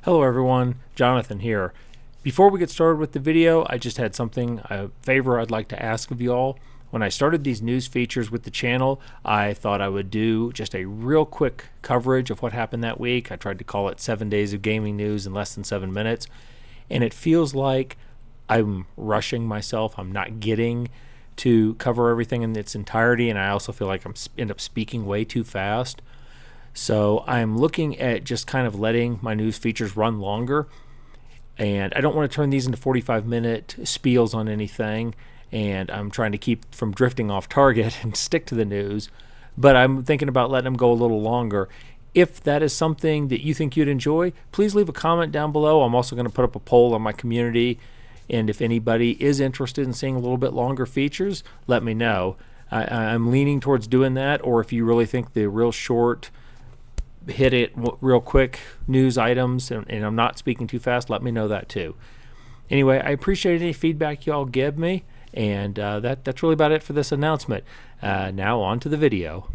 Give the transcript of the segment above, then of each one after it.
Hello everyone, Jonathan here. Before we get started with the video, I just had a favor I'd like to ask of you all. When I started these news features with the channel, I thought I would do just a real quick coverage of what happened that week. I tried to call it 7 days of gaming news in less than 7 minutes, and it feels like I'm rushing myself. I'm not getting to cover everything in its entirety, and I also feel like end up speaking way too fast. So I'm looking at just kind of letting my news features run longer, and I don't want to turn these into 45-minute spiels on anything, and I'm trying to keep from drifting off target and stick to the news, but I'm thinking about letting them go a little longer. If that is something that you think you'd enjoy, please leave a comment down below. I'm also going to put up a poll on my community, and if anybody is interested in seeing a little bit longer features, let me know. I'm leaning towards doing that, or if you really think the real short, hit it real quick news items and I'm not speaking too fast, let me know that too. Anyway, I appreciate any feedback y'all give me, and that's really about it for this announcement. Now on to the video.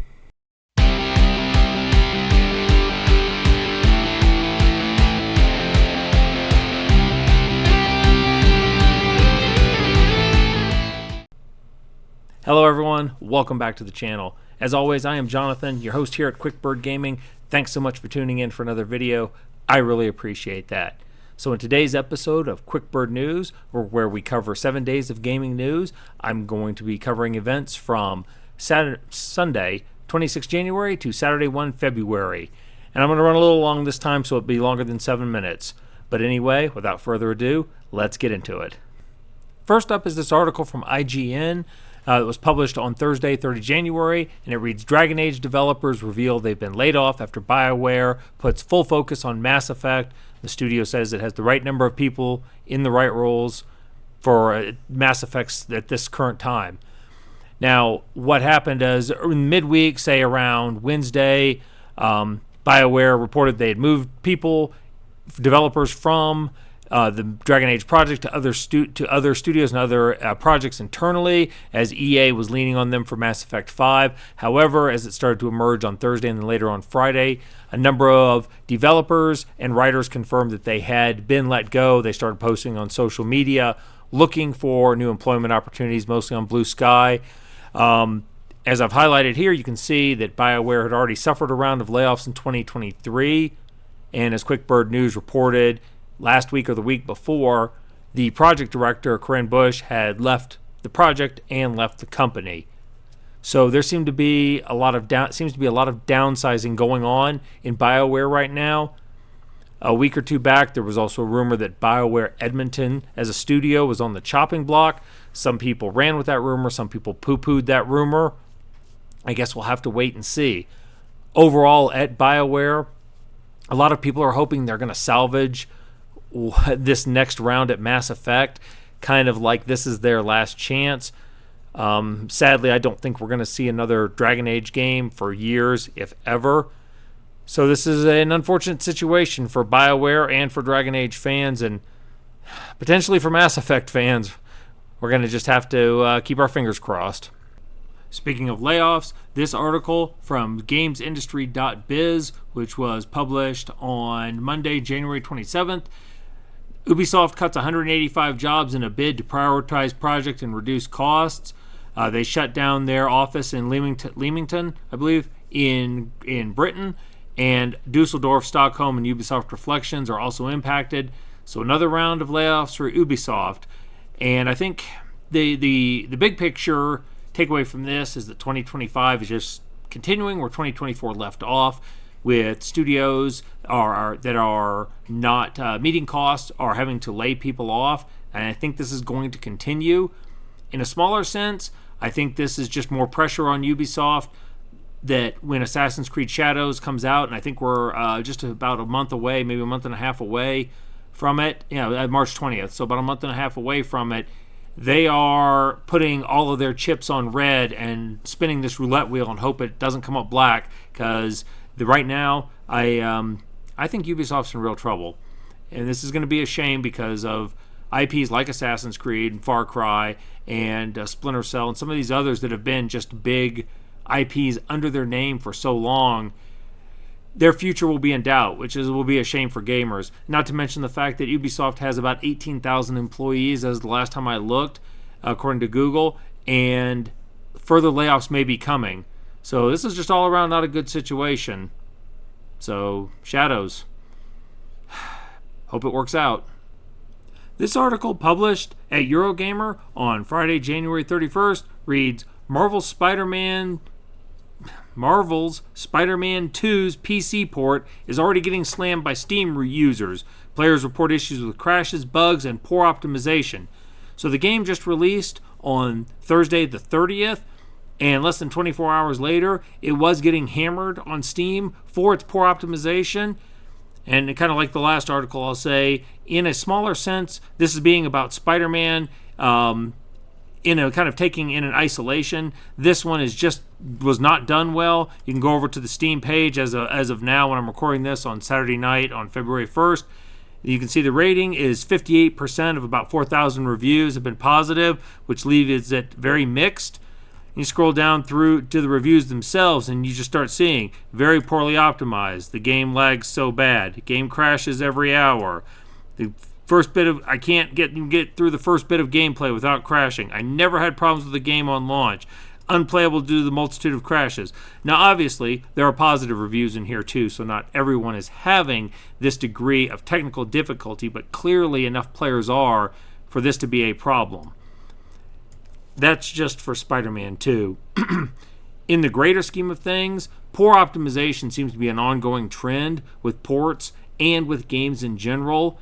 Hello everyone, welcome back to the channel. As always, I am Jonathan, your host here at QuickBird Gaming. Thanks so much for tuning in for another video. I really appreciate that. So in today's episode of QuickBird News, where we cover 7 days of gaming news, I'm going to be covering events from Sunday, 26 January to Saturday, 1 February. And I'm going to run a little long this time, so it'll be longer than 7 minutes. But anyway, without further ado, let's get into it. First up is this article from IGN. It was published on Thursday, 30 January, and it reads, Dragon Age developers reveal they've been laid off after Bioware puts full focus on Mass Effect. The studio says it has the right number of people in the right roles for Mass Effects at this current time. Now, what happened is in midweek, say around Wednesday, Bioware reported they had moved developers from the Dragon Age project to other studios and other projects internally, as EA was leaning on them for Mass Effect 5. However, as it started to emerge on Thursday and then later on Friday, a number of developers and writers confirmed that they had been let go. They started posting on social media looking for new employment opportunities, mostly on Blue Sky. As I've highlighted here, you can see that Bioware had already suffered a round of layoffs in 2023, and as QuickBird News reported, last week or the week before, the project director, Corinne Bush, had left the project and left the company. So there seemed to be a lot of downsizing going on in BioWare right now. A week or two back, there was also a rumor that BioWare Edmonton as a studio was on the chopping block. Some people ran with that rumor, some people poo-pooed that rumor. I guess we'll have to wait and see. Overall, at BioWare, a lot of people are hoping they're going to salvage this next round at Mass Effect, kind of like this is their last chance. Sadly, I don't think we're going to see another Dragon Age game for years, if ever. So this is an unfortunate situation for BioWare and for Dragon Age fans, and potentially for Mass Effect fans. We're going to just have to keep our fingers crossed. Speaking of layoffs, this article from GamesIndustry.biz, which was published on Monday, January 27th, Ubisoft cuts 185 jobs in a bid to prioritize project and reduce costs. They shut down their office in Leamington, I believe, in Britain, and Dusseldorf, Stockholm, and Ubisoft Reflections are also impacted. So another round of layoffs for Ubisoft. And I think the big picture takeaway from this is that 2025 is just continuing where 2024 left off, with studios that are not meeting costs are having to lay people off. And I think this is going to continue. In a smaller sense, I think this is just more pressure on Ubisoft that when Assassin's Creed Shadows comes out, and I think we're just about a month away, maybe a month and a half away from it, March 20th, so about a month and a half away from it, they are putting all of their chips on red and spinning this roulette wheel and hope it doesn't come up black, because right now, I think Ubisoft's in real trouble. And this is going to be a shame because of IPs like Assassin's Creed and Far Cry and Splinter Cell and some of these others that have been just big IPs under their name for so long. their future will be in doubt, which will be a shame for gamers. Not to mention the fact that Ubisoft has about 18,000 employees as the last time I looked, according to Google, and further layoffs may be coming. So this is just all around not a good situation. So, Shadows. Hope it works out. This article, published at Eurogamer on Friday, January 31st, reads, Marvel's Spider-Man 2's PC port is already getting slammed by Steam users. Players report issues with crashes, bugs, and poor optimization. So the game just released on Thursday the 30th, and less than 24 hours later, it was getting hammered on Steam for its poor optimization. And kind of like the last article, I'll say, in a smaller sense, this is being about Spider-Man, in a kind of taking in an isolation. This one was not done well. You can go over to the Steam page as of now when I'm recording this on Saturday night on February 1st. You can see the rating is 58% of about 4,000 reviews have been positive, which leaves it very mixed. You scroll down through to the reviews themselves, and you just start seeing very poorly optimized. The game lags so bad. The game crashes every hour. I can't get through the first bit of gameplay without crashing. I never had problems with the game on launch. Unplayable due to the multitude of crashes. Now, obviously, there are positive reviews in here too, so not everyone is having this degree of technical difficulty, but clearly enough players are for this to be a problem. That's just for Spider-Man 2. In the greater scheme of things, poor optimization seems to be an ongoing trend with ports and with games in general.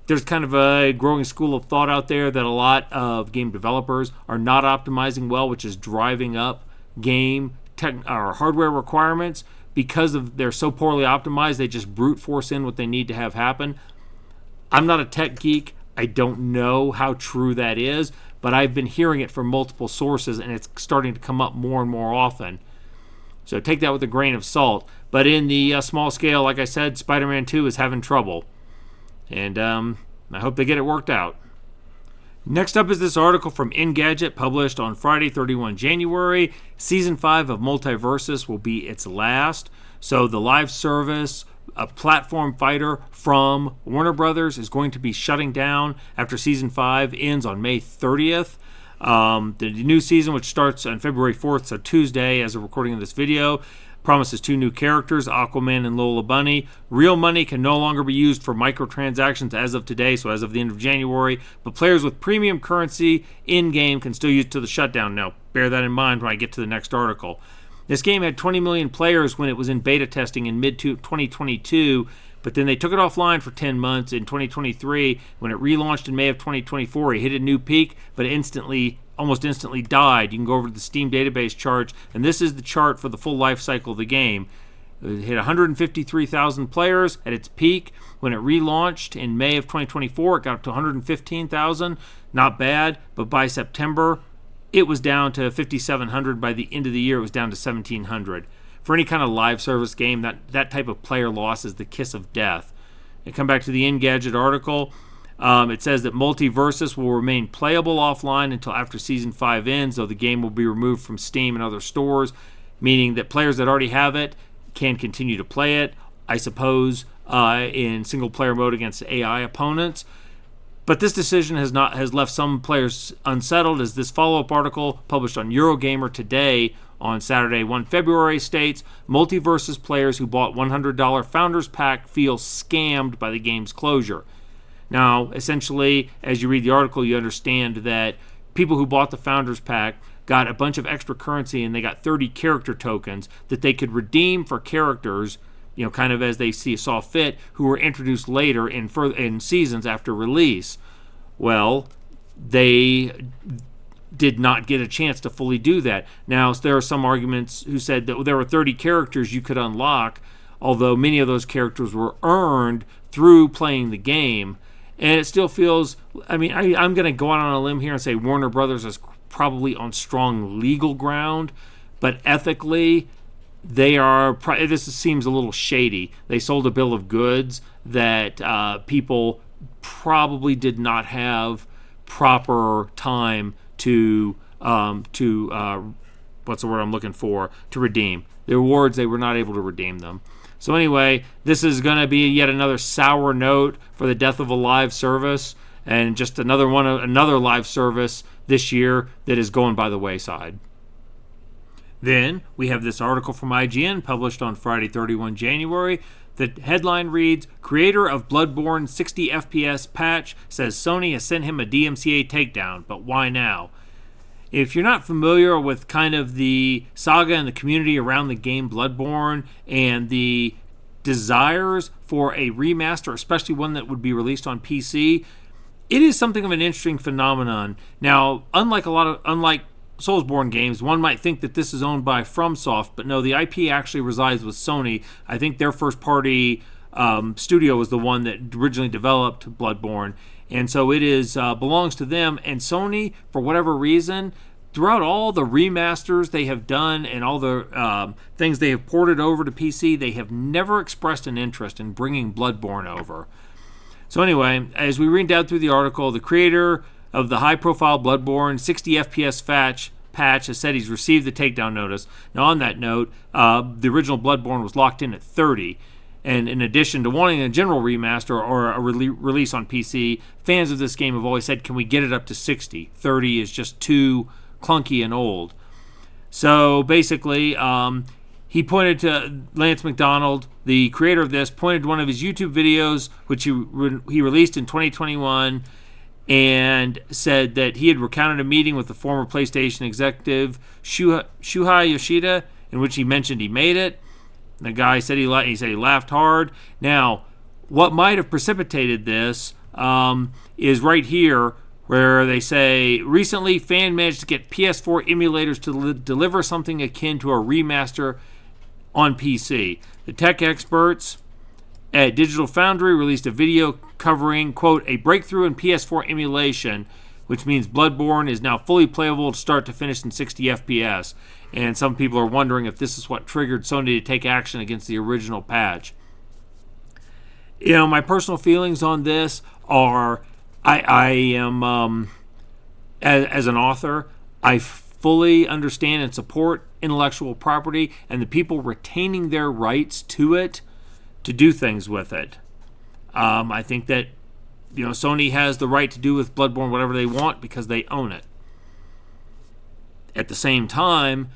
There's kind of a growing school of thought out there that a lot of game developers are not optimizing well, which is driving up hardware requirements. Because they're so poorly optimized, they just brute force in what they need to have happen. I'm not a tech geek. I don't know how true that is, but I've been hearing it from multiple sources, and it's starting to come up more and more often. So take that with a grain of salt. But in the small scale, like I said, Spider-Man 2 is having trouble. And I hope they get it worked out. Next up is this article from Engadget, published on Friday, 31 January. Season 5 of MultiVersus will be its last. So the live service, a platform fighter from Warner Brothers, is going to be shutting down after Season 5 ends on May 30th. The new season, which starts on February 4th, so Tuesday, as of recording of this video, promises 2 new characters, Aquaman and Lola Bunny. Real money can no longer be used for microtransactions as of today, so as of the end of January, but players with premium currency in-game can still use it to the shutdown. Now, bear that in mind when I get to the next article. This game had 20 million players when it was in beta testing in mid-2022, but then they took it offline for 10 months in 2023. When it relaunched in May of 2024, it hit a new peak, but almost instantly died. You can go over to the Steam database charts, and this is the chart for the full life cycle of the game. It hit 153,000 players at its peak. When it relaunched in May of 2024, it got up to 115,000. Not bad, but by September, it was down to 5,700. By the end of the year, it was down to 1,700. For any kind of live service game, that type of player loss is the kiss of death. And come back to the Engadget article. It says that MultiVersus will remain playable offline until after Season 5 ends, though the game will be removed from Steam and other stores, meaning that players that already have it can continue to play it, I suppose, in single-player mode against AI opponents. But this decision has left some players unsettled, as this follow-up article published on Eurogamer today on Saturday, 1 February, states, MultiVersus players who bought $100 Founders Pack feel scammed by the game's closure. Now, essentially, as you read the article, you understand that people who bought the Founders Pack got a bunch of extra currency, and they got 30 character tokens that they could redeem for characters, kind of as they saw fit, who were introduced later in seasons after release. Well, they did not get a chance to fully do that. Now, there are some arguments who said that there were 30 characters you could unlock, although many of those characters were earned through playing the game. And it still feels, I'm going to go out on a limb here and say Warner Brothers is probably on strong legal ground, but ethically, this seems a little shady. They sold a bill of goods that people probably did not have proper time to what's the word I'm looking for, to redeem. The rewards, they were not able to redeem them. So anyway, this is going to be yet another sour note for the death of a live service, and just another live service this year that is going by the wayside. Then we have this article from IGN published on Friday, 31 January. The headline reads, "Creator of Bloodborne 60 FPS patch says Sony has sent him a DMCA takedown, but why now?" If you're not familiar with kind of the saga and the community around the game Bloodborne and the desires for a remaster, especially one that would be released on PC, it is something of an interesting phenomenon. Now, unlike Soulsborne games, one might think that this is owned by FromSoft, but no, the IP actually resides with Sony. I think their first-party studio was the one that originally developed Bloodborne, and so it is belongs to them. And Sony, for whatever reason, throughout all the remasters they have done and all the things they have ported over to PC, they have never expressed an interest in bringing Bloodborne over. So anyway, as we read down through the article, the creator of the high-profile Bloodborne 60 FPS patch has said he's received the takedown notice. Now, on that note, the original Bloodborne was locked in at 30. And in addition to wanting a general remaster or a release on PC, fans of this game have always said, can we get it up to 60? 30 is just too clunky and old. So basically, he pointed to Lance McDonald, the creator of this, pointed to one of his YouTube videos, which he released in 2021, and said that he had recounted a meeting with the former PlayStation executive Shuhei Yoshida, in which he mentioned he made it. The guy said he laughed hard. Now, what might have precipitated this is right here, where they say, recently, fan managed to get PS4 emulators to deliver something akin to a remaster on PC. The tech experts at Digital Foundry released a video covering, quote, a breakthrough in PS4 emulation, which means Bloodborne is now fully playable start to finish in 60 FPS. And some people are wondering if this is what triggered Sony to take action against the original patch. You know, my personal feelings on this are, I am, as an author, I fully understand and support intellectual property and the people retaining their rights to it to do things with it. I think that, Sony has the right to do with Bloodborne whatever they want because they own it. At the same time,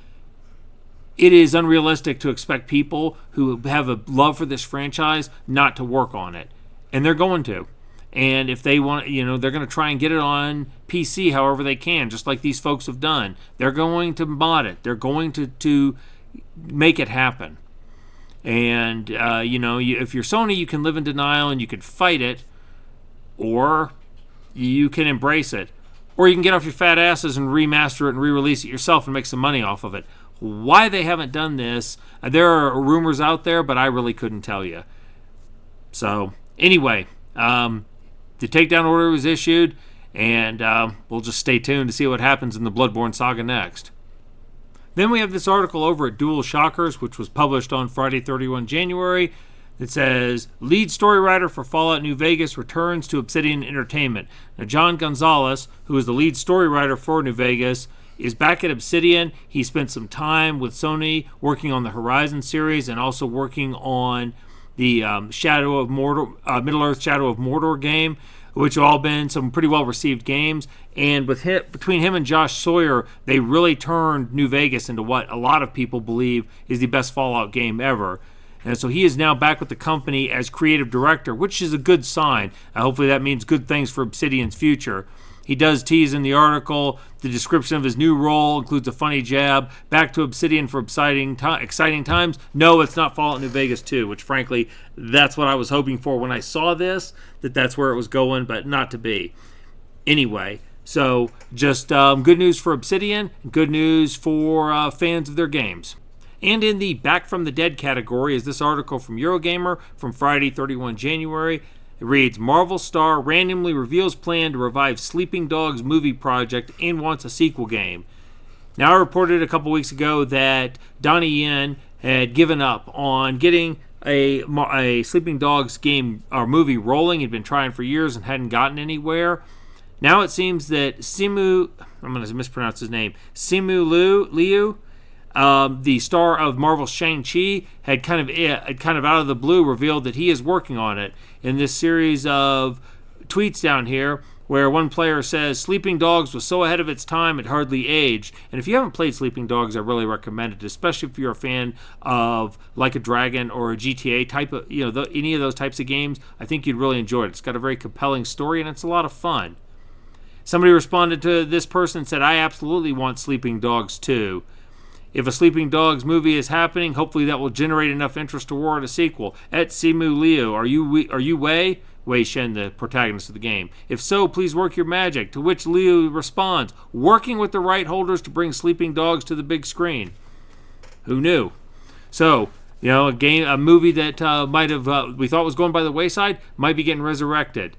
it is unrealistic to expect people who have a love for this franchise not to work on it. And they're going to. And if they want, they're going to try and get it on PC however they can, just like these folks have done. They're going to mod it. They're going to make it happen. And, if you're Sony, you can live in denial and you can fight it, or you can embrace it. Or you can get off your fat asses and remaster it and re-release it yourself and make some money off of it. Why they haven't done this, there are rumors out there, but I really couldn't tell you. So, anyway, the takedown order was issued, and we'll just stay tuned to see what happens in the Bloodborne saga next. Then we have this article over at Dual Shockers, which was published on Friday, 31 January. It says, lead story writer for Fallout New Vegas returns to Obsidian Entertainment. Now, John Gonzalez, who is the lead story writer for New Vegas, is back at Obsidian. He spent some time with Sony working on the Horizon series and also working on the Middle-earth Shadow of Mordor game, which have all been some pretty well-received games. And between him and Josh Sawyer, they really turned New Vegas into what a lot of people believe is the best Fallout game ever. And so he is now back with the company as creative director, which is a good sign. Hopefully that means good things for Obsidian's future. He does tease in the article. The description of his new role includes a funny jab. Back to Obsidian for exciting times. No, it's not Fallout New Vegas 2, which frankly, that's what I was hoping for when I saw this, that's where it was going, but not to be. Anyway, so just good news for Obsidian, good news for fans of their games. And in the Back from the Dead category is this article from Eurogamer from Friday, 31 January. It reads, Marvel star randomly reveals plan to revive Sleeping Dogs movie project and wants a sequel game. Now, I reported a couple weeks ago that Donnie Yen had given up on getting a Sleeping Dogs game or movie rolling. He'd been trying for years and hadn't gotten anywhere. Now it seems that I'm going to mispronounce his name, Simu Liu, The star of Marvel's Shang-Chi had kind of out of the blue revealed that he is working on it in this series of tweets down here, where one player says, Sleeping Dogs was so ahead of its time it hardly aged. And if you haven't played Sleeping Dogs, I really recommend it, especially if you're a fan of Like a Dragon or a GTA type of, any of those types of games. I think you'd really enjoy it. It's got a very compelling story and it's a lot of fun. Somebody responded to this person and said, I absolutely want Sleeping Dogs too. If a Sleeping Dogs movie is happening, hopefully that will generate enough interest to warrant a sequel. Et Simu Liu, are you Wei? Wei Shen, the protagonist of the game. If so, please work your magic. To which Liu responds, working with the right holders to bring Sleeping Dogs to the big screen. Who knew? So, a movie that might have we thought was going by the wayside might be getting resurrected.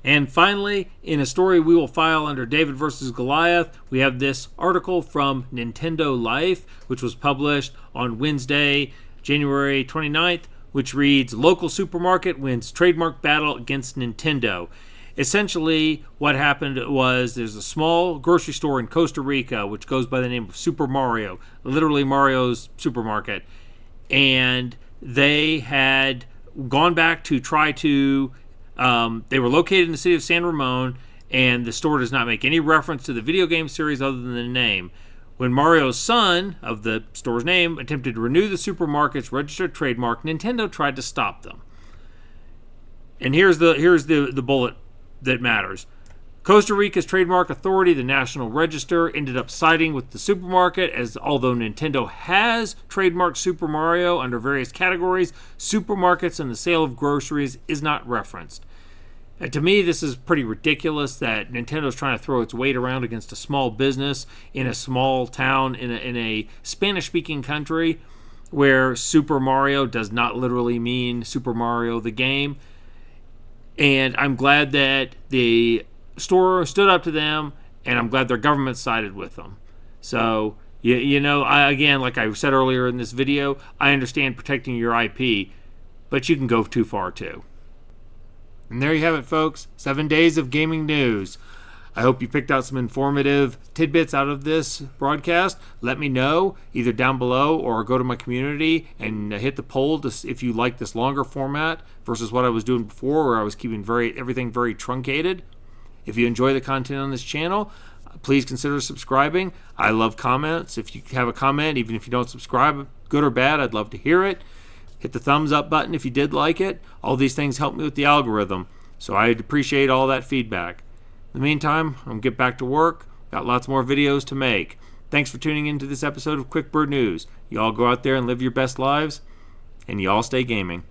And finally, in a story we will file under David vs. Goliath, we have this article from Nintendo Life, which was published on Wednesday, January 29th, which reads, Local supermarket wins trademark battle against Nintendo. Essentially, what happened was there's a small grocery store in Costa Rica, which goes by the name of Super Mario, literally Mario's supermarket. And they had gone back to try to... they were located in the city of San Ramon, and the store does not make any reference to the video game series other than the name. When Mario's son, of the store's name, attempted to renew the supermarket's registered trademark, Nintendo tried to stop them. And here's the bullet that matters. Costa Rica's trademark authority, the National Register, ended up siding with the supermarket, as although Nintendo has trademarked Super Mario under various categories, supermarkets and the sale of groceries is not referenced. And to me, this is pretty ridiculous that Nintendo's trying to throw its weight around against a small business in a small town in a Spanish-speaking country where Super Mario does not literally mean Super Mario the game. And I'm glad that the store stood up to them, and I'm glad their government sided with them. So, again, like I said earlier in this video, I understand protecting your IP, but you can go too far too. And there you have it, folks. 7 days of gaming news. I hope you picked out some informative tidbits out of this broadcast. Let me know either down below or go to my community and hit the poll if you like this longer format versus what I was doing before, where I was keeping everything very truncated. If you enjoy the content on this channel, please consider subscribing. I love comments. If you have a comment, even if you don't subscribe, good or bad, I'd love to hear it. Hit the thumbs up button if you did like it. All these things help me with the algorithm, so I'd appreciate all that feedback. In the meantime, I'm going to get back to work. Got lots more videos to make. Thanks for tuning into this episode of Quick Bird News. You all go out there and live your best lives, and you all stay gaming.